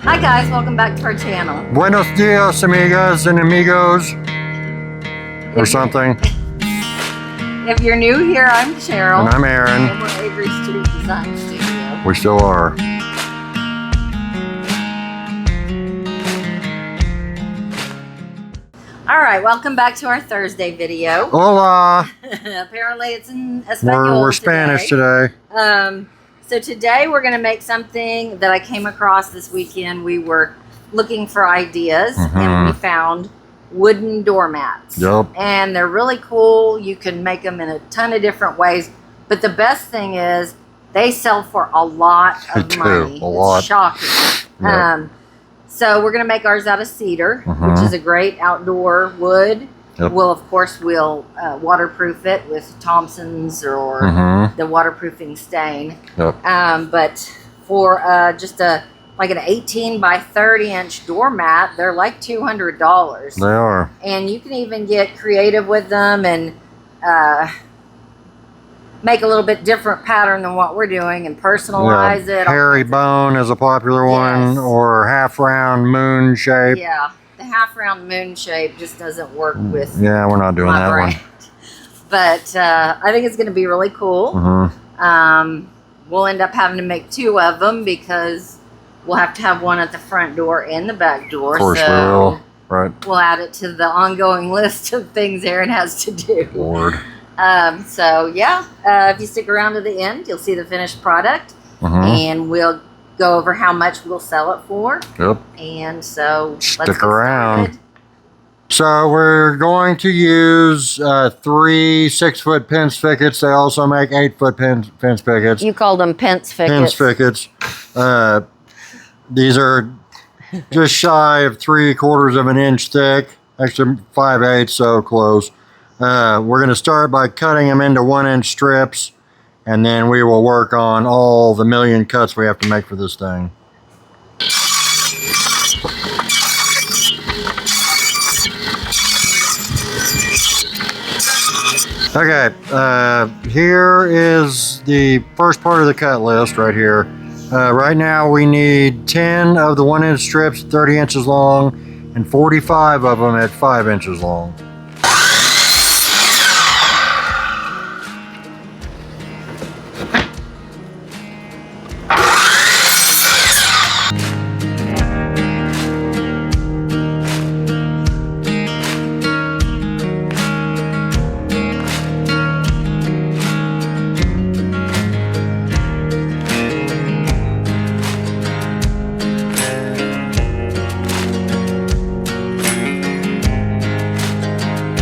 Hi guys, welcome back to our channel. Buenos dias, amigas and amigos. Or something. If you're new here, I'm Cheryl. And I'm Aaron. And we're Avery Street Design Studio. We still are. Alright, welcome back to our Thursday video. Hola. Apparently it's in Espanol We're Spanish today. So today we're going to make something that I came across this weekend. We were looking for ideas and we found wooden doormats. Yep. And they're really cool. You can make them in a ton of different ways. But the best thing is they sell for a lot of money. A lot. It's shocking. Yep. So we're going to make ours out of cedar, which is a great outdoor wood. Yep. We'll waterproof it with Thompson's or the waterproofing stain. Yep. But for just like an 18 by 30 inch doormat, they're like $200. They are. And you can even get creative with them and make a little bit different pattern than what we're doing and personalize it. Herringbone is a popular one, or half round moon shape. Yeah. The half round moon shape just doesn't work with we're not doing that brand. one. But I think it's going to be really cool. We'll end up having to make two of them because we'll have to have one at the front door and the back door. Of course we will. Right. We'll add it to the ongoing list of things Aaron has to do. Lord. If you stick around to the end, you'll see the finished product. And we'll go over how much we'll sell it for. Yep. And so stick around. So we're going to use 3 6-foot pin spigots. They also make 8-foot pin spigots. You called them pence spigots. Pin spigots. These are just shy of 3/4 of an inch thick. Actually 5/8, so close. We're going to start by cutting them into 1-inch strips. And then we will work on all the million cuts we have to make for this thing. Okay, here is the first part of the cut list right here. Right now we need 10 of the 1-inch strips 30 inches long and 45 of them at 5 inches long.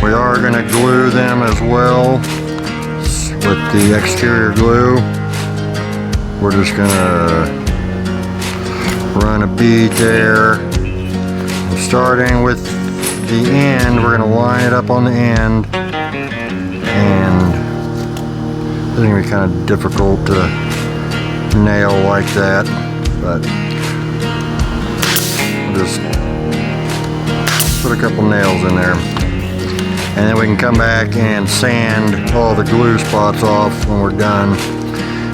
We are going to glue them as well with the exterior glue. We're just going to run a bead there. And starting with the end, we're going to line it up on the end. And it's going to be kind of difficult to nail like that, but we'll just put a couple nails in there. And then we can come back and sand all the glue spots off when we're done.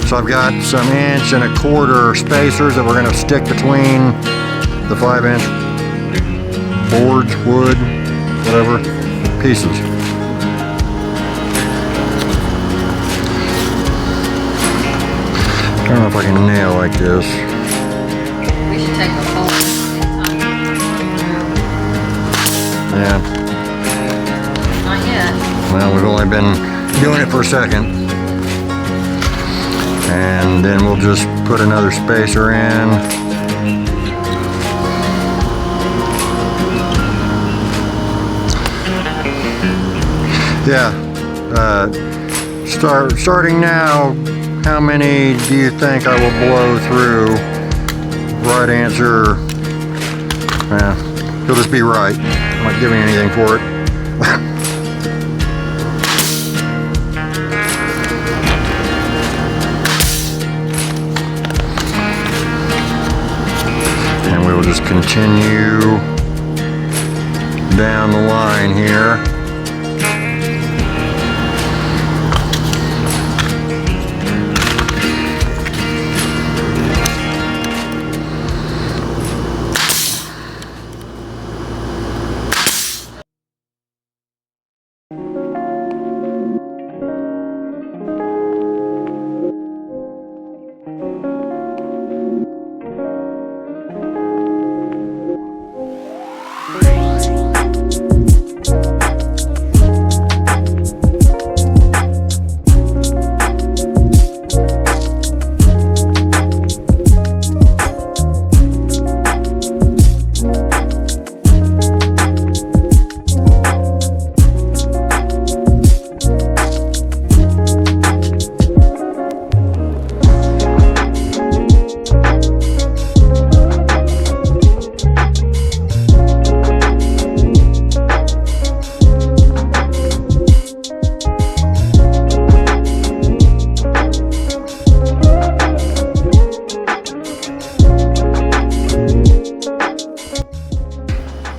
So I've got some 1.25 inch spacers that we're going to stick between the 5-inch boards, wood, whatever, pieces. I don't know if I can nail like this. We should take a photo. Yeah. Not yet. Well, we've only been doing it for a second. And then we'll just put another spacer in. Yeah. Starting now, how many do you think I will blow through? Right answer, he'll just be right. I'm not giving anything for it. And we will just continue down the line here.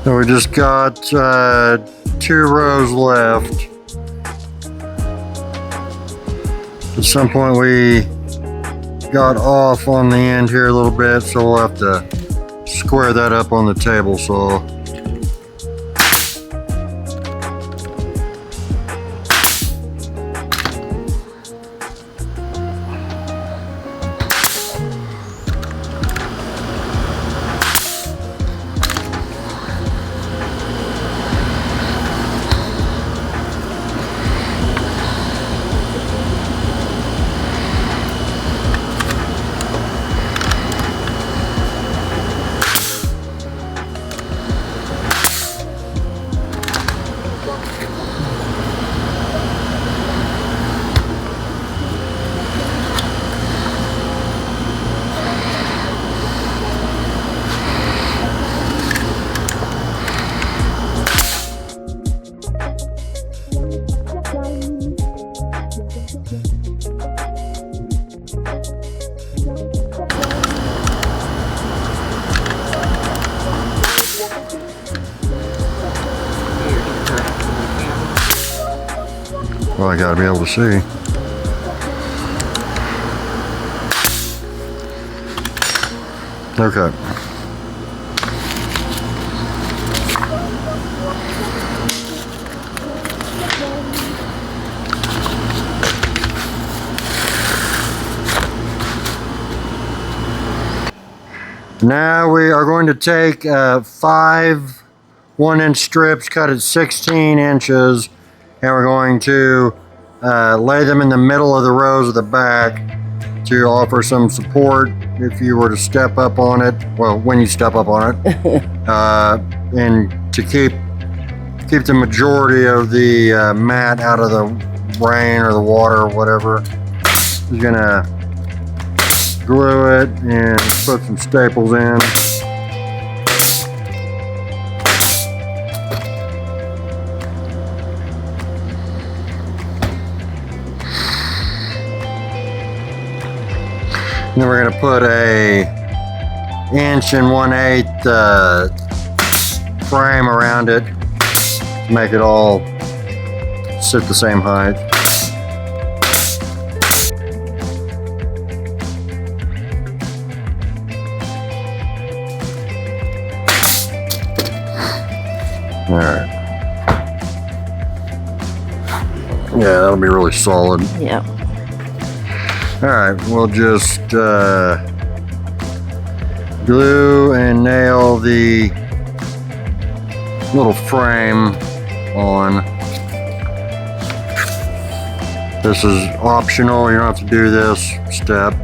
So we just got 2 rows left. At some point we got off on the end here a little bit, so we'll have to square that up on the table saw. Well, I gotta be able to see. Okay. Now we are going to take 5 1-inch strips cut at 16 inches, and we're going to lay them in the middle of the rows of the back to offer some support if you were to step up on it. Well, when you step up on it, and to keep the majority of the mat out of the rain or the water or whatever. We're gonna glue it and put some staples in. And then we're gonna put a 1 1/8 frame around it to make it all sit the same height. All right. Yeah, that'll be really solid. Yeah. All right, we'll just glue and nail the little frame on. This is optional, you don't have to do this step.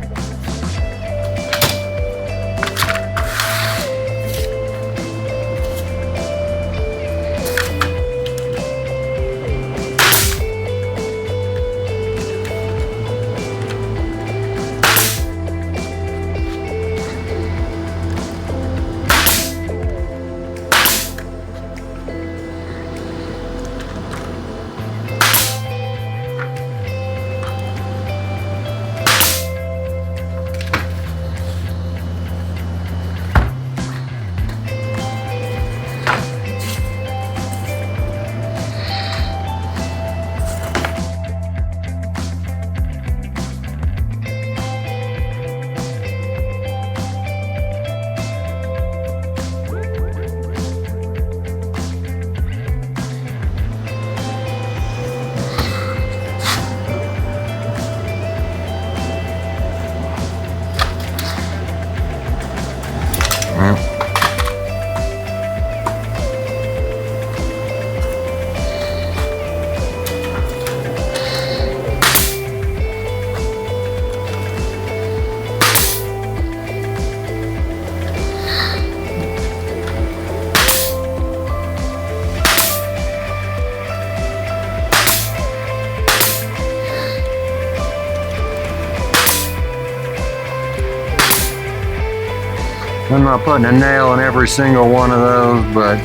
I'm not putting a nail in every single one of those, but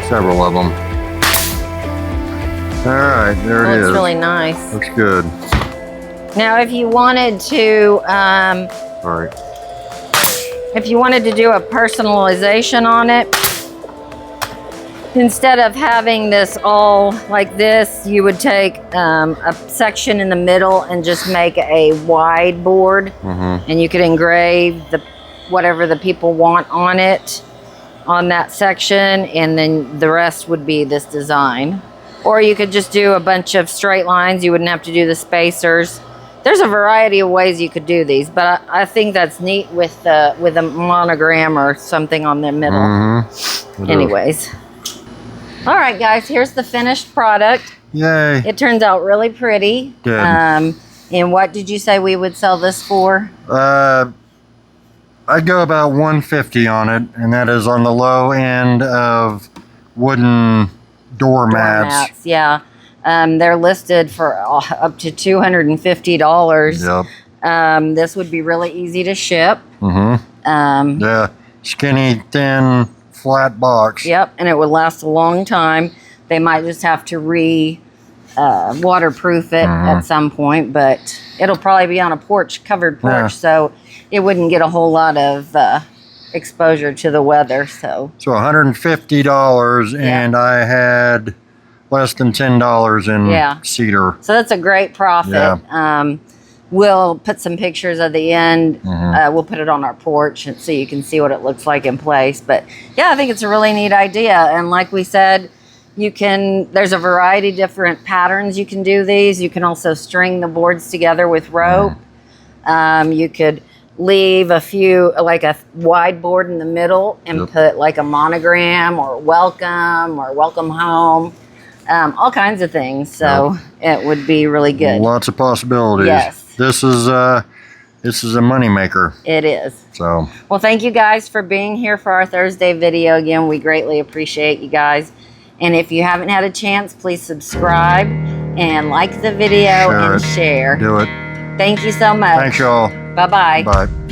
several of them. All right, there it is. Looks really nice. Looks good. Now, if you wanted to, All right. if you wanted to do a personalization on it, instead of having this all like this, you would take a section in the middle and just make a wide board, and you could engrave whatever the people want on it on that section, and then the rest would be this design. Or you could just do a bunch of straight lines. You wouldn't have to do the spacers. There's a variety of ways you could do these, but I think that's neat with a monogram or something on the middle. Anyways. All right, guys, here's the finished product. Yay. It turns out really pretty. Good. And what did you say we would sell this for? I'd go about $150 on it, and that is on the low end of wooden doormats. Yeah. They're listed for up to $250. Yep. This would be really easy to ship. Yeah, skinny, thin, flat box. Yep, and it would last a long time. They might just have to waterproof it at some point, but it'll probably be on a covered porch, so it wouldn't get a whole lot of exposure to the weather. So $150, and I had less than $10 in cedar. So that's a great profit. Yeah. We'll put some pictures of the end. We'll put it on our porch so you can see what it looks like in place. But yeah, I think it's a really neat idea. And like we said, there's a variety of different patterns you can do these. You can also string the boards together with rope. You could leave a few, like a wide board in the middle and put like a monogram or welcome home. All kinds of things. So it would be really good. Lots of possibilities. Yes. This is a money maker. It is. So, well, thank you guys for being here for our Thursday video. Again, we greatly appreciate you guys. And if you haven't had a chance, please subscribe and like the video and share. Do it. Thank you so much. Thanks, y'all. Bye-bye. Bye.